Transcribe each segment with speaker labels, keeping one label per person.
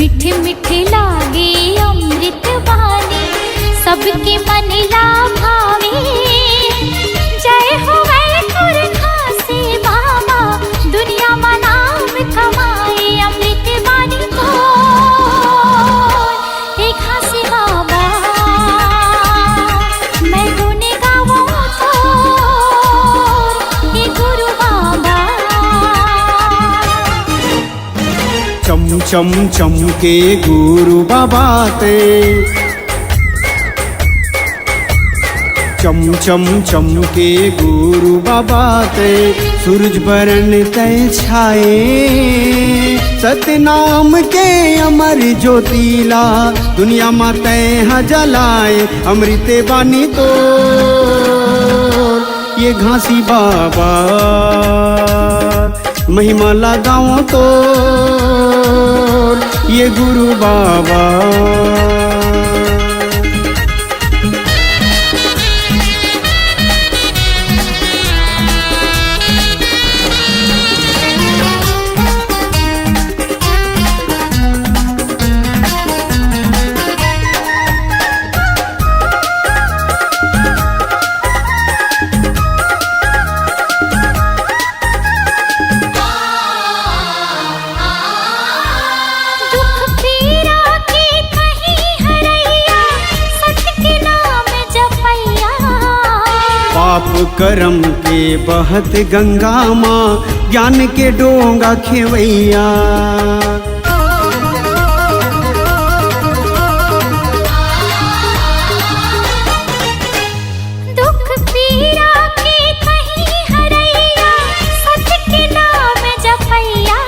Speaker 1: मीठे मीठे लागे अमृत वाणी, सबके मन ला भावे। जय हो वैकुर खासे बाबा, दुनिया में नाम कमाए अमृत वाणी को। हे खासे बाबा मैं गुण गाऊं तो, हे गुरु बाबा।
Speaker 2: चम चम चमके गुरु बाबा ते, चम चम चमके गुरु बाबा ते, सूरज बरन तय छाए। सतनाम के अमर ज्योतिला, दुनिया में तय जलाए अमृत बानी तो। ये घासी बाबा महिमा लगाओ तो, ये गुरु बाबा। पाप करम के बहत गंगा माँ, ज्ञान के डोंगा खेवैया।
Speaker 1: दुख पीड़ा के कहीं हरैया, सत्य के नाम जपैया।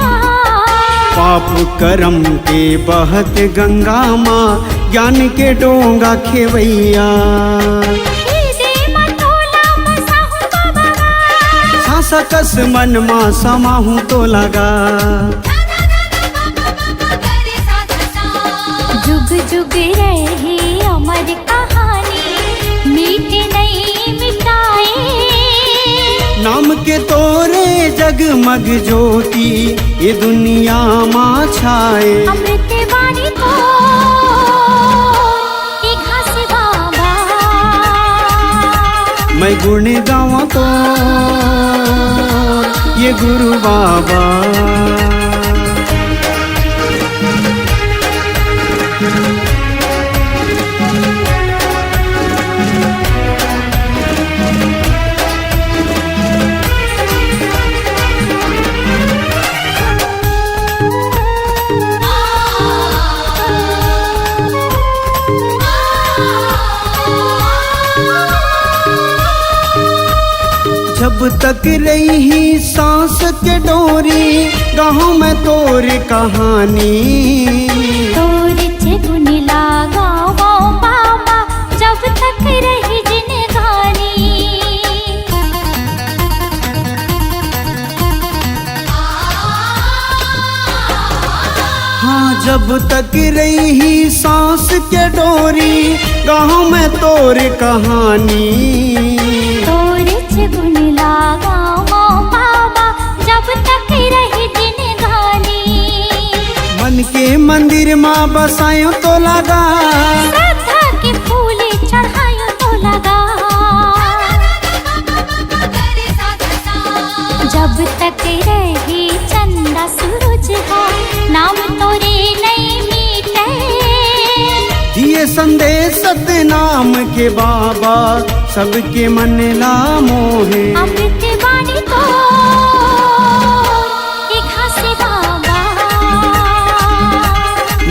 Speaker 2: पाप करम के बहत गंगा माँ, ज्ञान के डोंगा खेवैया। सकस मन मा समाहूं तो लगा,
Speaker 1: जुग जुग रहे अमर कहानी, मीटे नहीं मिटाए।
Speaker 2: नाम के तोरे जगमग ज्योति, ये दुनिया माँ छाए
Speaker 1: अमृत वाणी को। हे खासे बाबा
Speaker 2: मैं गुण गाऊं तो, ये गुरु बाबा। जब तक रही सांस के डोरी, गाँव में तोर कहानी।
Speaker 1: तोर गुण लगाओ बाबा, जब तक रही जिंदगानी।
Speaker 2: हाँ जब तक रही सांस के डोरी, गाँव में तोर कहानी।
Speaker 1: गुण लगाओ बाबा, जब तक रही जिंदगानी।
Speaker 2: मन के मंदिर माँ बसायो तो लगा,
Speaker 1: श्रद्धा के फूल चढ़ायो तो लगा। जब तक रही चंदा सूरज हो, नाम तोरे नहीं मीटे।
Speaker 2: दिए संदेश सतनाम के बाबा, सबके मन ला मोहे
Speaker 1: अमृत वाणी को। हे खासे बाबा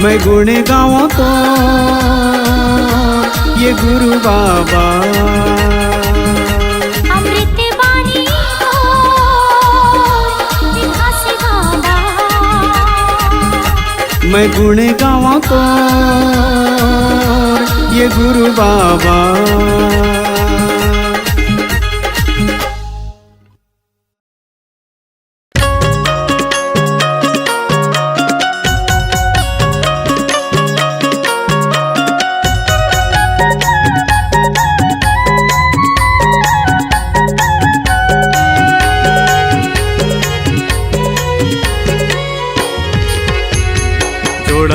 Speaker 2: मैं गुण गाऊं तो, ये गुरु बाबा।
Speaker 1: अमृत वाणी को। हे खासे बाबा
Speaker 2: मैं गुण गाऊं तो, ये गुरु बाबा।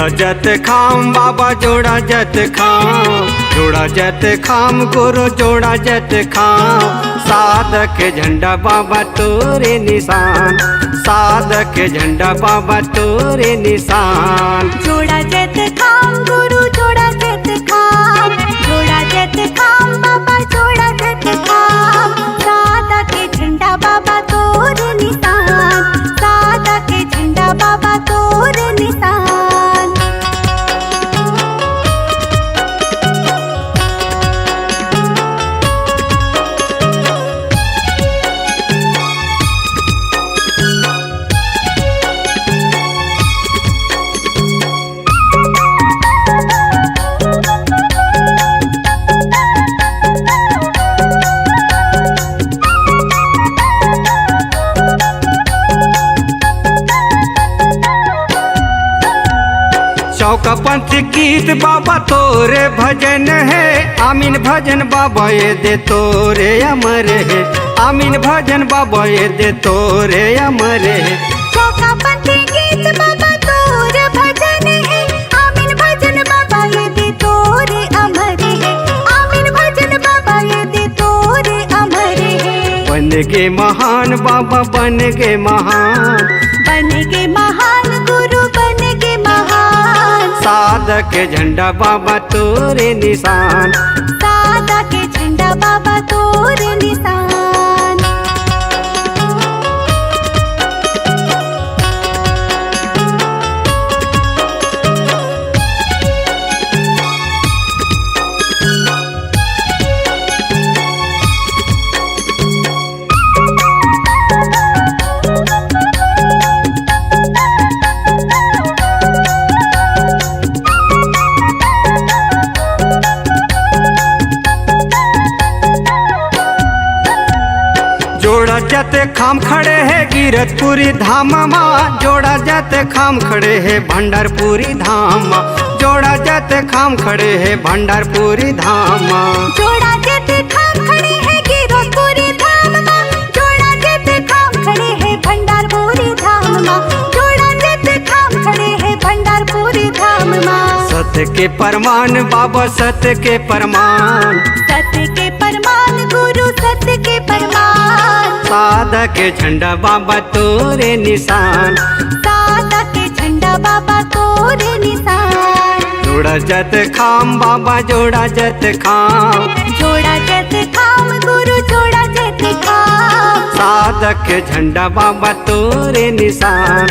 Speaker 2: जोड़ा जत खाम बाबा जोड़ा जत खाम, जोड़ा जत खाम गुरु जोड़ा जत खाम। साधक झंडा बाबा तोरे निशान, साधक झंडा बाबा तोरे निशान।
Speaker 1: जोड़ा जत खाम गुरु जोड़ा जत खाम, जोड़ा जत खाम बाबा जोड़ा जत खाम। सादा के झंडा बाबा तोरे निशान, सादा के झंडा बाबा तोरे निशान।
Speaker 2: चौकापंथ गीत बाबा तोरे भजन है, आमीन भजन बाबा ये दे तोरे अमर है, आमीन भजन बाबा ये दे तोरे अमर है।
Speaker 1: चौकापंथ गीत बाबा तोरे भजन है, आमीन भजन बाबा ये दे तोरे अमर है, आमीन भजन बाबा ये दे तोरे अमर है।
Speaker 2: बन गे महान बाबा बन गे महान,
Speaker 1: बन गे महान गुरु बन गे महान।
Speaker 2: साधक झंडा बाबा तोरे निशान,
Speaker 1: सादा के झंडा बाबा तोरे निशान।
Speaker 2: जोड़ा जत खाम खड़े है गिरतपुरी धाम माँ, जोड़ा जत खाम खड़े है भंडारपुरी धाम, जोड़ा जत खाम खड़े है भंडारपुरी धाम।
Speaker 1: जोड़ा जत खाम खड़े है गिरतपुरी धाम माँ, जोड़ा जत खाम खड़े है भंडारपुरी धाम माँ, जोड़ा जत खाम खड़े है भंडारपुरी धाम माँ।
Speaker 2: सत्य के परमान बाबा सत्य के परमान,
Speaker 1: सत्य के परमान गुरु सत्य के परमान।
Speaker 2: साधक झंडा बाबा तोरे निशान,
Speaker 1: सादा के झंडा बाबा तोरे निशान।
Speaker 2: जोड़ा जत खाम बाबा जोड़ा जत खाम,
Speaker 1: जोड़ा जत खाम गुरु जोड़ा जत खाम।
Speaker 2: साधक झंडा बाबा तोरे निशान,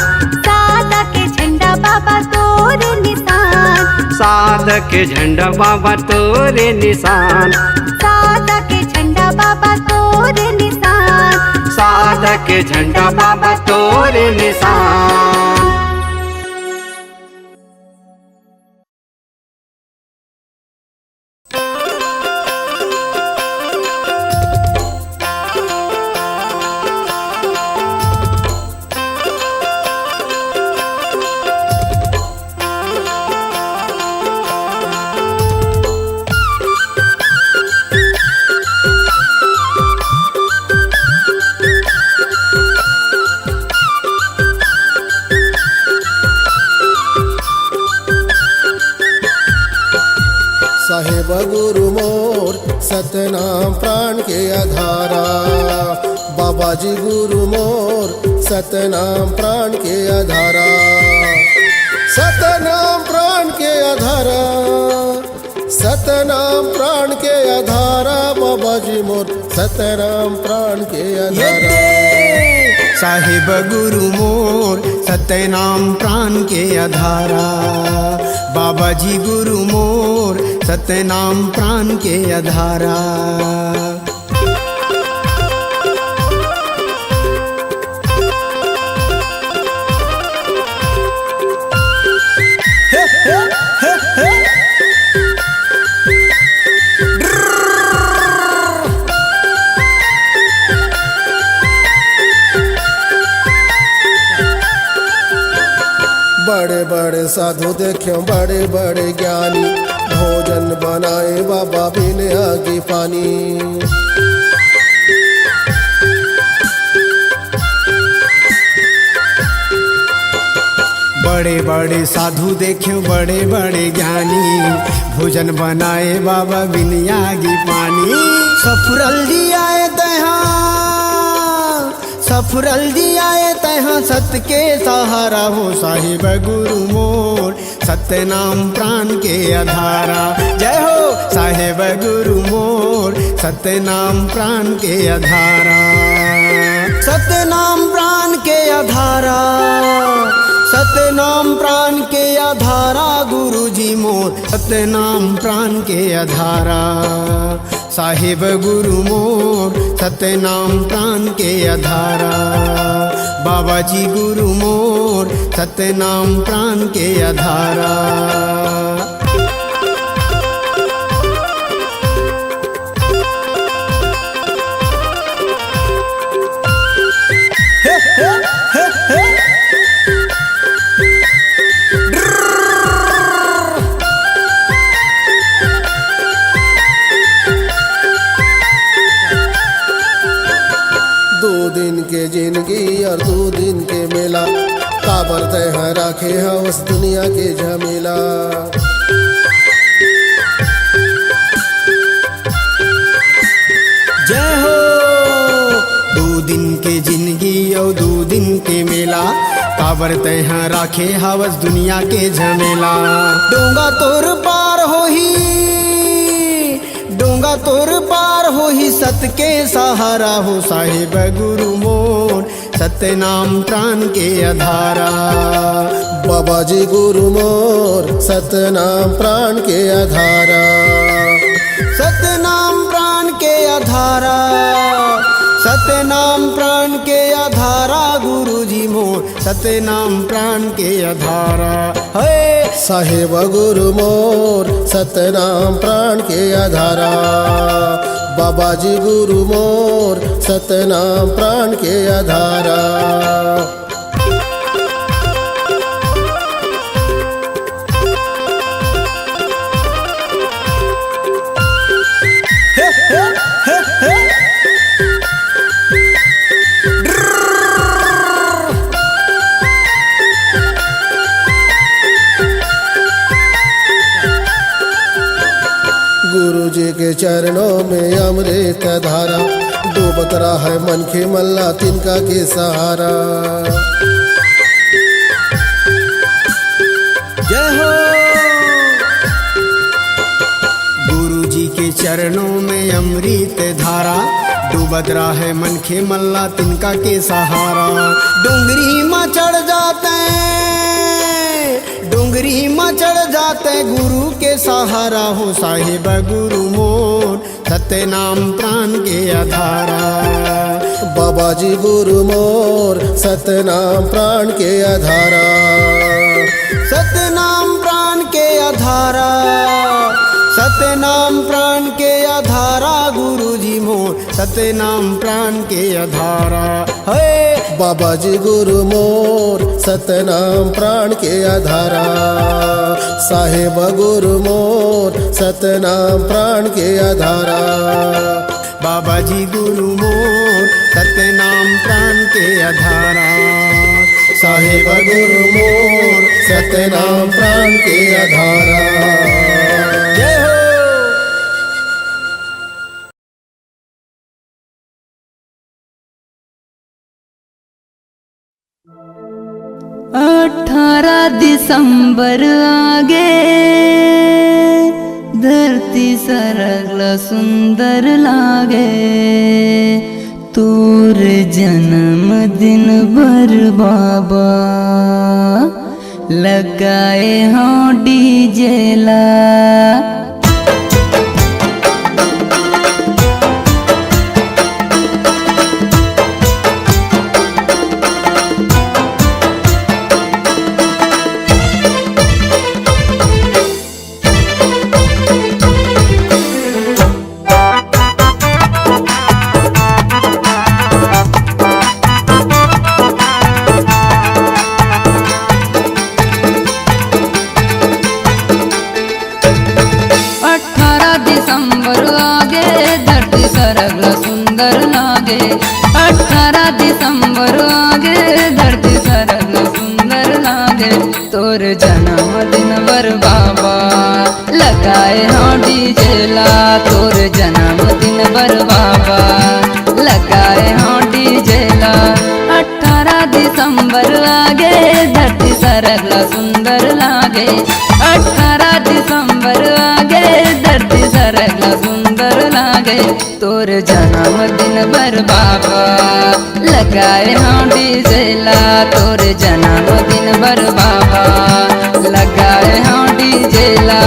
Speaker 1: सादा के झंडा बाबा तोरे निशान।
Speaker 2: साधक झंडा बाबा तोरे निशान,
Speaker 1: सादा के झंडा बाबा तोरे निशान।
Speaker 2: साधक झंडा बाबा तोरे निशान।
Speaker 3: साहेब गुरु मोर सतनाम प्राण के आधारा, बाबा जी गुरु मोर सतनाम प्राण के आधारा, सतनाम प्राण के आधारा, सतनाम प्राण के आधारा। बाबा जी मोर सतनाम प्राण के आधारा।
Speaker 2: साहिब गुरु मोर सत्यनाम प्राण के आधारा, बाबा जी गुरु मोर सत्यनाम प्राण के आधारा।
Speaker 3: बड़े बड़े साधु देखे बड़े बड़े ज्ञानी, भोजन बनाए बाबा बिन आगे पानी।
Speaker 4: बड़े बड़े साधु देखियो बड़े बड़े ज्ञानी, भोजन बनाए बाबा बिनियागी पानी। सफुरल जी आए तहाँ, सफुरल जी आए तहाँ, सत्य के सहारा हो साहिब गुरु मोर, सत्य नाम प्राण के आधारा। जय हो साहिब गुरु मोर, सत्य नाम प्राण के आधारा, सत्य नाम प्राण के आधारा, सत्य नाम प्राण के आधारा। गुरु जी मोर सत्य नाम प्राण के आधारा, साहिब गुरु मोर सत्य नाम प्राण के आधारा। बाबा जी गुरु मोर सत्य नाम प्राण के आधारा।
Speaker 3: के जिंदगी और 2 दिन के मेला, काबर तय राखे हवस दुनिया के झमेला।
Speaker 4: जय हो 2 दिन के जिंदगी और 2 दिन के मेला, काबर तय राखे हवस दुनिया के झमेला। डोंगा तोर पार होही, डोंगा तोर पार होही, सत्य के सहारा हो साहिब गुरु मोर, सत्य नाम प्राण के आधारा।
Speaker 3: बाबा जी गुरु मोर सत्य नाम प्राण के आधारा,
Speaker 4: सत्य नाम प्राण के आधारा, सत्य नाम प्राण के आधारा। गुरु जी मोर सत्य नाम प्राण के आधारा। है
Speaker 3: साहिब गुरु मोर सत्य नाम प्राण के आधारा। बाबा जी गुरु मोर सत्य नाम प्राण के आधारा। गुरु जी के चरणों में अमृत धारा, डूबत रहा है मन के मल्ला तिनका के सहारा।
Speaker 4: जय हो गुरु जी के चरणों में अमृत धारा, डूबत रहा है मन के मल्ला तिनका के सहारा। डोंगरी में चढ़ जाते, डोंगरी में चढ़ जाते, गुरु के सहारा हो साहिब गुरु मोर, सत्य नाम प्राण के आधारा।
Speaker 3: बाबा जी गुरु मोर सत्य नाम प्राण के आधारा,
Speaker 4: सत्य नाम प्राण के आधारा, सत्य नाम प्राण के आधारा। गुरु जी मोर सत्य नाम प्राण के आधारा। है
Speaker 3: बाबा जी गुरु मोर सत्य नाम प्राण के आधारा। साहिब गुरु मोर सत्य नाम प्राण के आधारा।
Speaker 4: बाबा जी गुरु मोर सत्य नाम प्राण के आधारा।
Speaker 3: साहिब गुरु मोर सत्य नाम प्राण के आधारा।
Speaker 4: जय हो।
Speaker 5: 18 दिसंबर आगे धरती सरगला सुंदर लागे, तोर जन्म दिन भर बाबा लगाए हाँ डीजे ला। सुंदर लागे 18 दिसंबर आगे धरती सरगला सुंदर लागे। लगाए हो डीजे ला तोर जन्मदिन बर बाबा लगाए हो डीजे ला 18 दिसंबर आगे धरती सरगला सुंदर लागे 18 दिसंबर आगे धरती सरगला सुंदर लागे तोर जन्मदिन बर बाबा लगाए हो डीजे ला तोर जन्मदिन बर बाबा लगाए हो डीजे ला।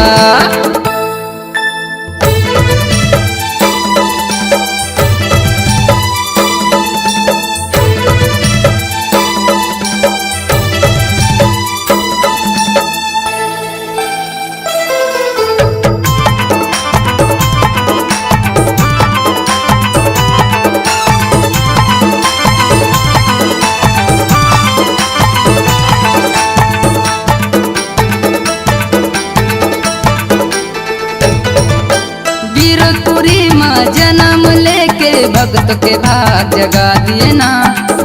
Speaker 5: जन्म लेके भक्त के भाग जगा दिए ना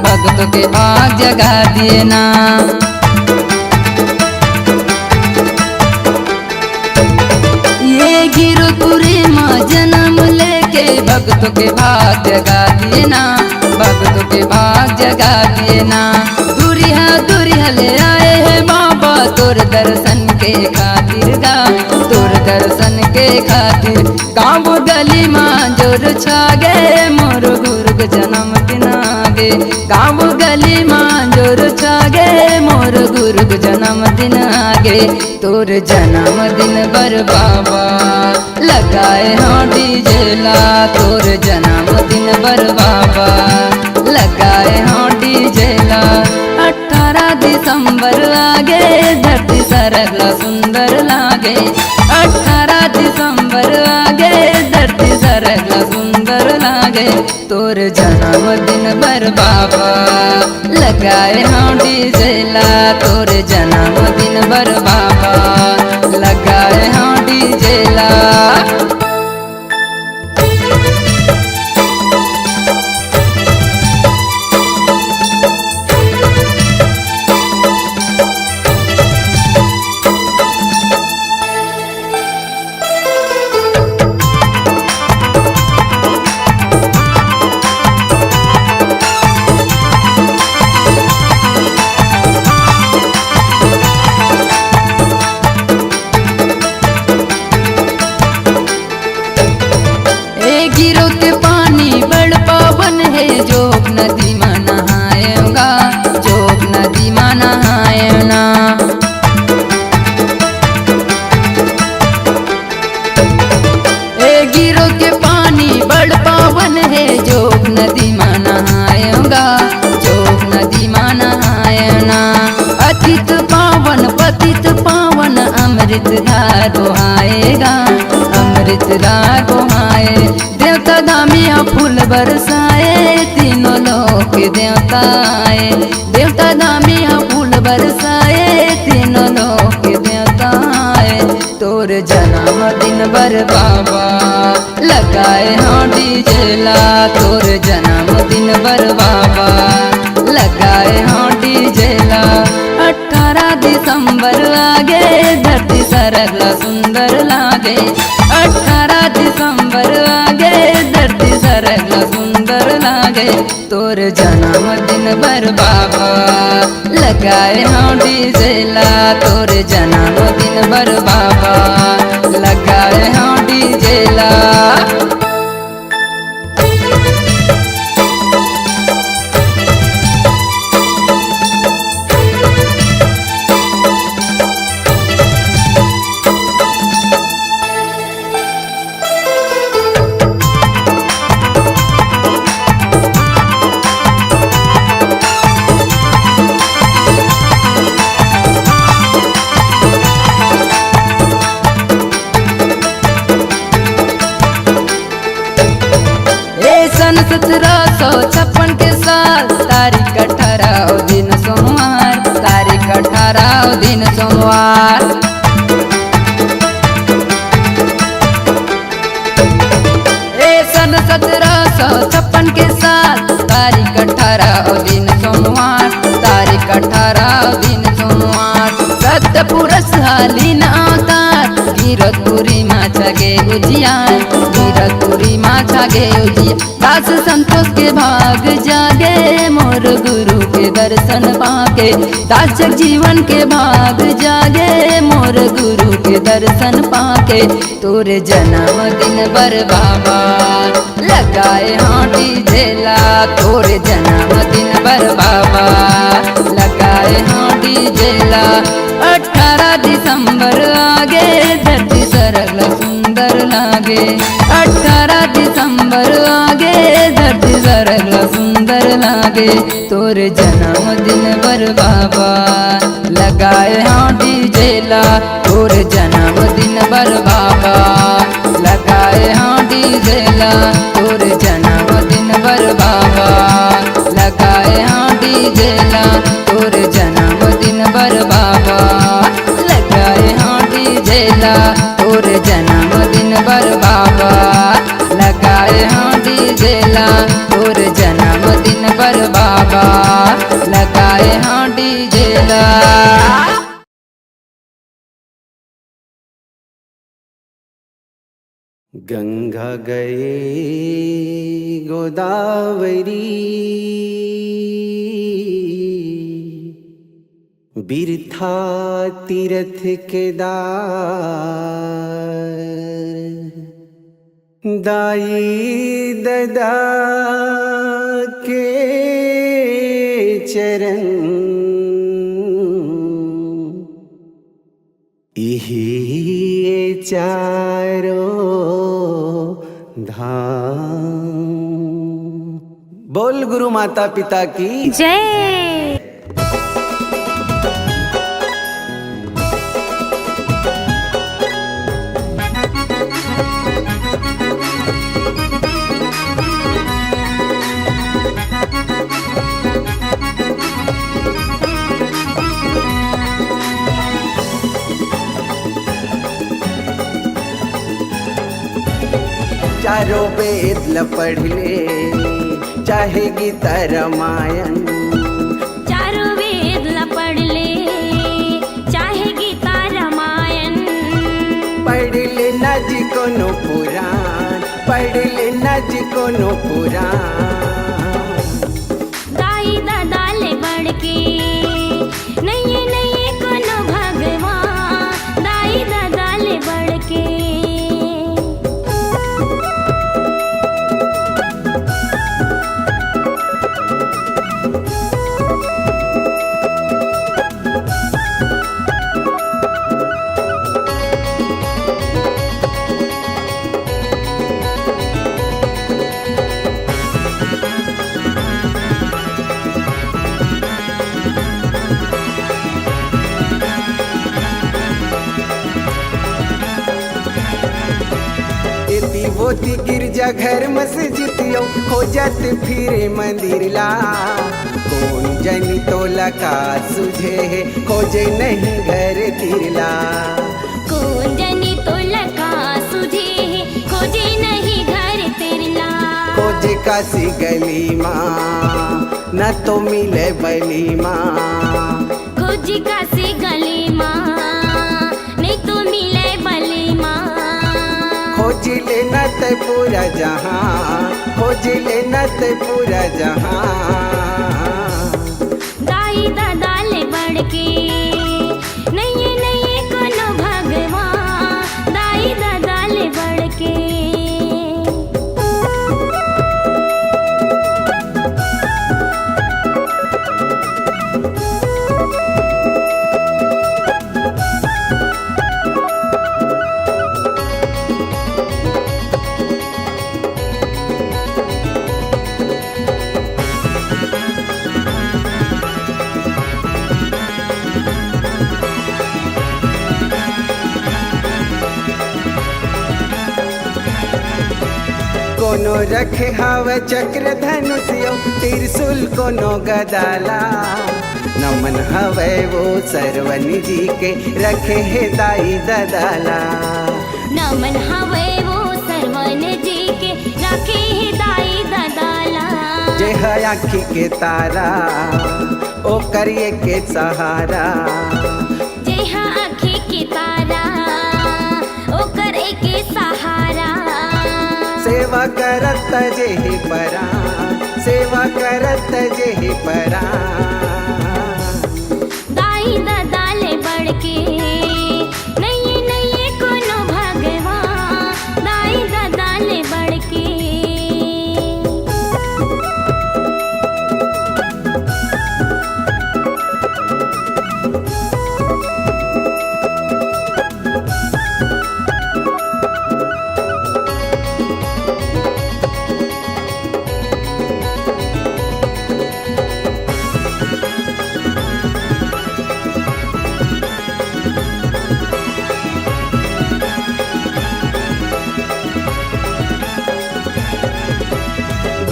Speaker 5: भक्त के भाग जगा दिए ना ये गिरपुरी माँ जन्म लेके भक्त के भाग जगा दिए ना भक्त के भाग जगा दिए ना दूरिया ले आए हैं बाबा तोर दर्शन के खातिर गा तोर दर्शन के खातिर गाँव गली माँ जोर छागे मोर गुरु के जन्मदिन आगे गाँव गली माँ जोर छागे मोर गुरु के जन्मदिन आगे तोर जन्मदिन बर बाबा लगाए हो डीजे ला तोर जन्मदिन बर बाबा लगाए हो डीजे ला 18 दिसंबर आगे धरती सरगला सुंदर लागे 18 दिसंबर आगे धरती सरगला सुंदर लागे तोर जन्मदिन बर बाबा लगाए हो डीजे ला तोर जन्मदिन बर बाबा लगाए हो डीजे ला। गिरो के पानी बड़ पावन है जोग नदी में नहाएगा जोग नदी में नहाएना गिरो के पानी बड़ पावन है जोग नदी में नहाएगा जोग नदी में नहाएना अतित पावन पतित पावन अमृत धार बहाएगा अमृत धार बहाए देवता दामिया फूल बरसाए तीनों लोक देवता आए देवता दामिया फूल बरसाए तीनों लोक देवता आए तोर जन्मदिन बर बाबा लगाए हो डीजे ला तोर जन्मदिन बर बाबा लगाए हो डीजे ला 18 दिसंबर आगे धरती सरगला सुंदर लागे 18 दिसंबर आगे धरती सरगला सुंदर लागे तोर जन्मदिन बर बाबा लगाए हो डीजे ला तोर जन्मदिन बर बाबा लगाए हो डीजे ला। सन 1756 के साल तारीख 18 दिन सोमवार तारीख 18 दिन सोमवार सन 1756 के साल तारीख 18 दिन सोमवार तारीख 18 दिन सोमवार सत्य पुरुष हालीन अवतार गिरतपुरी माँ छगे उजियार गिरतुरी माँ छगे उजिया दास संतोष के भाग जागे मोर गुरु के दर्शन पाके दास जीवन के भाग जागे मोर गुरु के दर्शन पाके तोरे जन्मदिन बर बाबा लगाए हाटी झेला तोरे जन्मदिन बर बाबा लगाए हाटी झेला 18 दिसंबर आगे धरती सरल सुंदर लागे 18 दिसंबर आगे धरती सरल सुंदर लागे तोरे जन्मदिन बर बाबा लगाए हाटी झेला तोरे जन्मदिन बर बाबा लगाए हाटी झेला तोरे जन्मदिन बर बाबा लगाए हाटी झेला तोरे जन्मदिन बर बाबा लगाए हाटी झेला तोरे जन्मदिन बर बाबा लगाए हाटी झेला तोरे जन्मदिन बर बाबा लगाए हाटी झेला।
Speaker 2: गंगा गए गोदावरी बिरथा तीरथ केदार दाई ददा के चरण यही चारों धाम। बोल गुरु माता पिता की
Speaker 1: जय।
Speaker 2: चारों वेद ल पढ़ ले चाहे गीता रामायण
Speaker 1: चारों वेद ल पढ़ ले चाहे गीता रामायण
Speaker 2: पढ़ ले न जी कोनो पुराण पढ़ ले न जी कोनो पुराण
Speaker 1: दाई दादा ले बढ़ के नहीं नहीं कोनो भगवान दाई दादा ले बढ़ के
Speaker 2: होती गिरजा घर मस्जिदियों खोजत फिरे मंदिर ला कौन जनी तोला का सुझे है खोजे नहीं घर तिरला
Speaker 1: कौन जनी तोला का सुझे है खोजे नहीं घर तिरला
Speaker 2: खोजे काशी गली माँ न तो मिले बली माँ
Speaker 1: खोजी काशी गली माँ नहीं तो मिले बली माँ
Speaker 2: खोज लेना ते पूरा जहां खोज लेना ते पूरा जहां
Speaker 1: दाई दादा ले बढ़ के नहीं नहीं कोनो भगवान दाई दादा ले बढ़ के
Speaker 2: कोनो रखे हवे चक्र धनुषियो त्रिशूल कोनो गदाला नमन हवे वो सरवनी जी के रखे है दाई ददाला
Speaker 1: नमन हवे वो सरवन जी के रखे है दाई ददाला
Speaker 2: जे है आँखी के तारा ओ करिए के सहारा
Speaker 1: जे है आँखी के तारा ओ करे के सहारा
Speaker 2: जेहि परान, सेवा करत जेहि परान।
Speaker 1: दाई दादाले बढ़के नहीं नहीं कोनो भगवान, दाई दादाले बढ़के।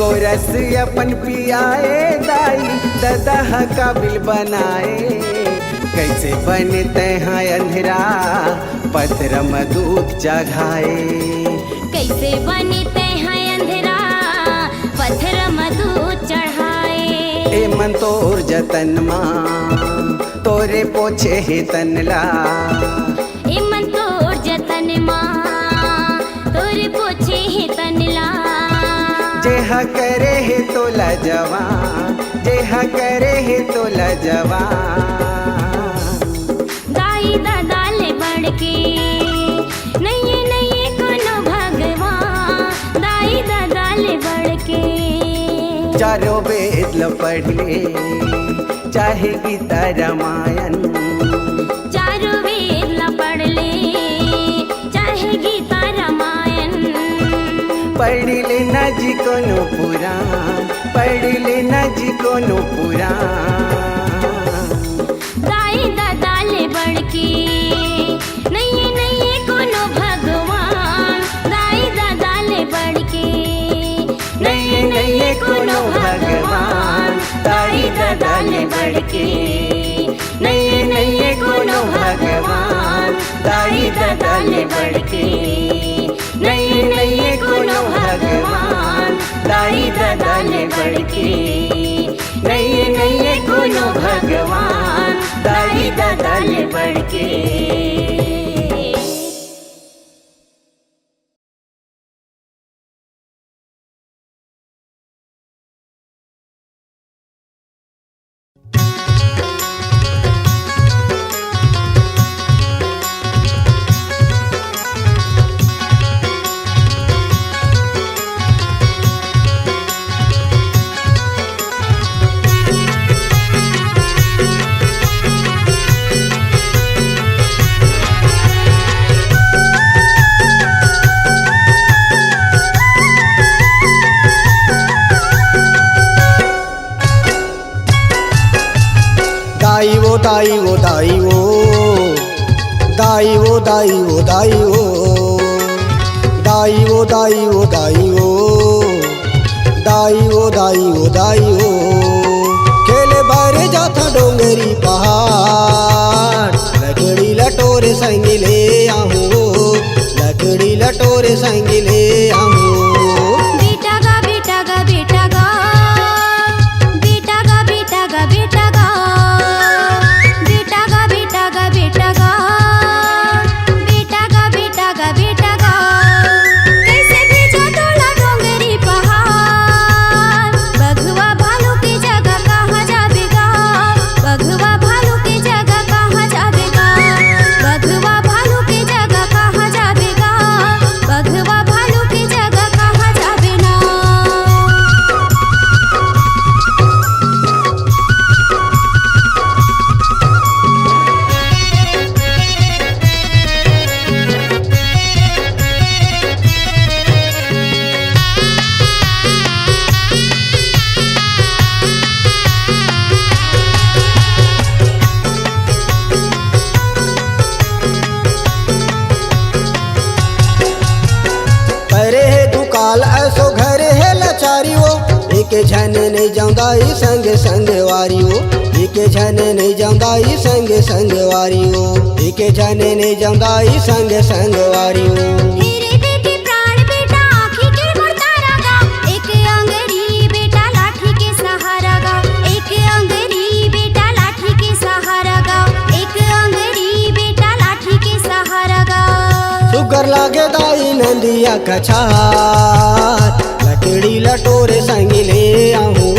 Speaker 2: गोरस अपन पियाए दाई ददह काबिल बनाए। कैसे बनते हैं अंधेरा पत्र में दूध जगाए।
Speaker 1: कैसे बनते हैं अंधेरा पत्थर मधु चढ़ाए।
Speaker 2: ए मन तोर जतन माँ तोरे पोछे ही तनला।
Speaker 1: ए मन तोर जतन माँ तोरे पोछे ही तनला।
Speaker 2: जेहा करे है तोला जवान, जेहा करे है तोला जवान।
Speaker 1: दाई दादाले बढ़के नहीं नहीं कोनो भगवान, दाई दादाले बढ़के।
Speaker 2: चारों वेद ल पढ़ ले चाहे गीता रामायण।
Speaker 1: चारों वेद ला पढ़ ले चाहे गीता रामायण।
Speaker 2: पढ़ ले ना जी कोनो पुराण, पढ़ ले ना जी कोनो पुराण।
Speaker 1: दाई दादाले बढ़के नहीं नहीं कोनो भगवान, दाई दादाले बढ़के
Speaker 2: नहीं नहीं कोनो भगवान, दाई दादाले बढ़के। नहीं नहीं कोनो भगवान, दाई दादाले बढ़के। नहीं नहीं कोनो भगवान, दाई दादाले बढ़के। नहीं नहीं कोनो भगवान, दाई दादाले बढ़के।
Speaker 4: दाई वो दाई वो दाई वो दाई वो दाई वो दाई वो दाई वो दाई वो दाई वो दाई वो दाई वो दाई वो खेले बारे जाता डोंगरी पहाड़ लकड़ी लटोरे संग ले आऊं लकड़ी लटोरे संग ले आऊं
Speaker 1: बेटा गा बेटा गा बेटा गा बेटा गा बेटा गा बेटा गा बेटा गा बेटा गा बेटा गा बेटा गा बेटा गा बेटा गा कैसे भेजा तोला डोंगरी पहाड़ बघवा भालू की जगह कहाँ जाबेगा बघवा भालू की जगह कहाँ जाबेगा बघवा भालू की जगह कहाँ जाबेगा बघवा भालू की जगह कहाँ जाबेना।
Speaker 4: अरे हे दुकाल ऐसो घर है लाचारी वो एक झन नहीं जाऊंदा ई संग संग वारी वो एक झन नहीं जाऊंदा ई संग संग वारी वो एक झन नहीं जाऊंदा ई संग संग वारी वो
Speaker 1: हीरे देके प्राण बेटा आँखी के मुड़तारा गा एक अंगरी बेटा लाठी के सहारा गा एक अंगरी बेटा लाठी के सहारा गा एक अंगरी बेटा लाठी के सहारा गा।
Speaker 4: सुगर लागे दाई नंदिया कछार लकड़ी लटोरे संग ले आहूँ।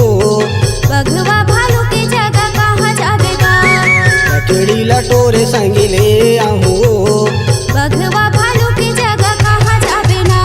Speaker 1: बघवा भालू की जगह कहाँ जावेगा,
Speaker 4: लकड़ी लटोरे संग ले आहूँ।
Speaker 1: बघवा भालू की जगह कहाँ जावे ना।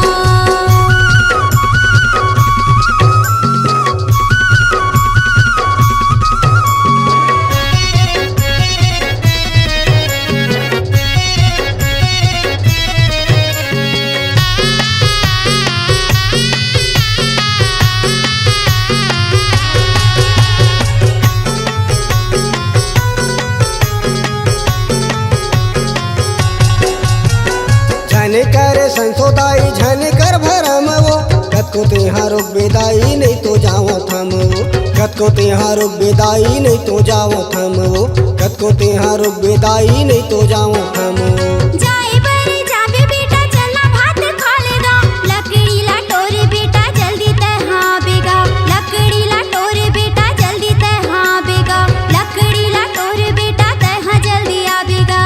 Speaker 4: झन कर संसोदाई झन कर भरम वो, कतको तिहारो बेदाई नहीं तो जाओ थम वो। कतको तिहारो बेदाई नहीं तो जाओ थम वो। कतको तिहारो बेदाई नहीं तो जाओ थम वो।
Speaker 1: जाए बड़ी जावे बेटा चलना भात खा लेगा, लकड़ी लटोरे बेटा जल्दी तहाँ बेगा। लकड़ी लटोरे बेटा जल्दी तहाँ बेगा, लकड़ी लटोरे बेटा तहाँ जल्दी आवेगा।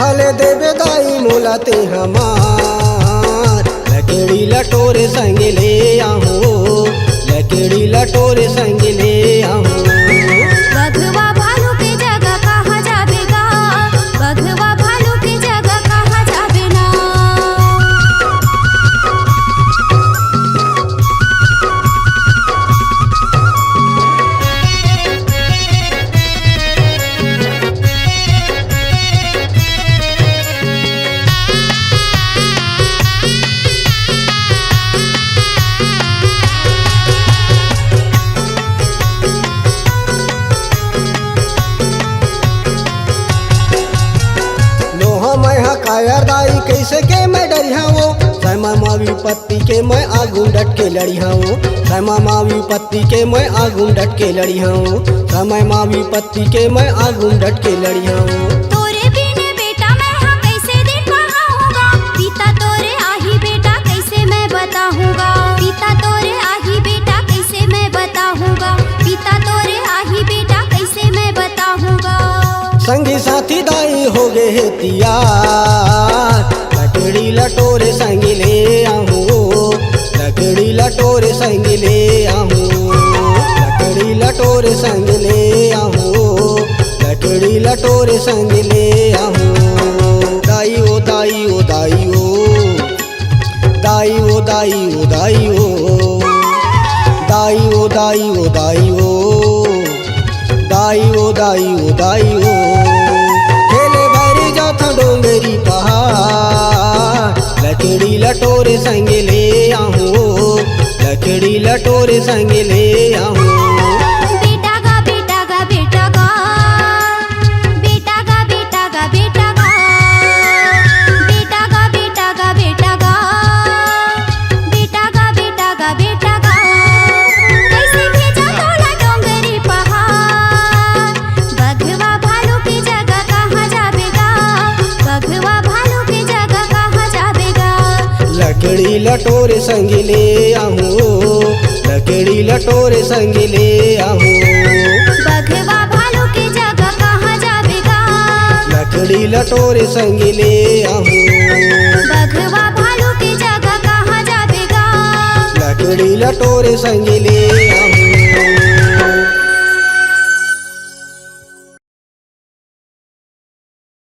Speaker 4: भले दे बेदाई मोला ते हमार, लकड़ी लटोरे संग ले आहूँ। लकड़ी लटोरे संग ले आहूँ।
Speaker 1: बघवा भालू की जगह कहाँ जावेगा, बघवा भालू की जगह कहाँ जावे ना।
Speaker 4: लोहा मैं हा कायर दाई कैसे के मैं डरिया वो। सैमा मावी पत्ती के मैं आगू डट के लड़िया वो। सैमा मावी पत्ती के मैं आगू डट के लड़िया वो। समय मावी पत्ती के मैं आगू डट के लड़िया वो।
Speaker 1: तोरे बिने बेटा मैं हाँ कैसे दिन पढ़ाऊंगा, पिता तोरे आही बेटा कैसे मैं बताऊंगा। पिता तोरे आही बेटा कैसे मैं बताऊंगा, पिता तोरे आही बेटा कैसे मैं बताऊंगा।
Speaker 4: संगी साथी दाई हो गए हे तियार, लकड़ी लटोरे संग ले आहूँ। लकड़ी लटोरे संग ले आहूँ। लकड़ी लटोरे संग ले आहूँ। लकड़ी लटोरे संग ले आहूँ। दाई ओ दाई ओ दाई ओ, दाई ओ दाई ओ दाई ओ, दाई ओ दाई ओ दाई ओ, दाई ओ दाई ओ दाई ओ। खेले भरी जाता डोंगरी पहाड़, लकड़ी लटोरे संग ले आहूँ। लकड़ी लटोरे संग ले आहूँ।
Speaker 1: बेटा गा बेटा गा बेटा गा, बेटा गा बेटा गा बेटा गा, बेटा गा बेटा गा बेटा गा, बेटा गा बेटा गा बेटा गा। कैसे भेजा तोला डोंगरी पहाड़, बघवा भालू की जगह कहाँ जावेगा, बघवा भालू की जगह कहाँ जावेगा।
Speaker 4: लकड़ी लटोरे संग ले आहूँ। लकड़ी लटोरे संग ले आहूँ।
Speaker 1: बघवा भालू की जगह कहाँ जावेगा,
Speaker 4: लकड़ी लटोरे संग ले आहूँ।
Speaker 1: बघवा भालू की जगह कहाँ जावेगा।
Speaker 4: लकड़ी लटोरे संग ले आहूँ।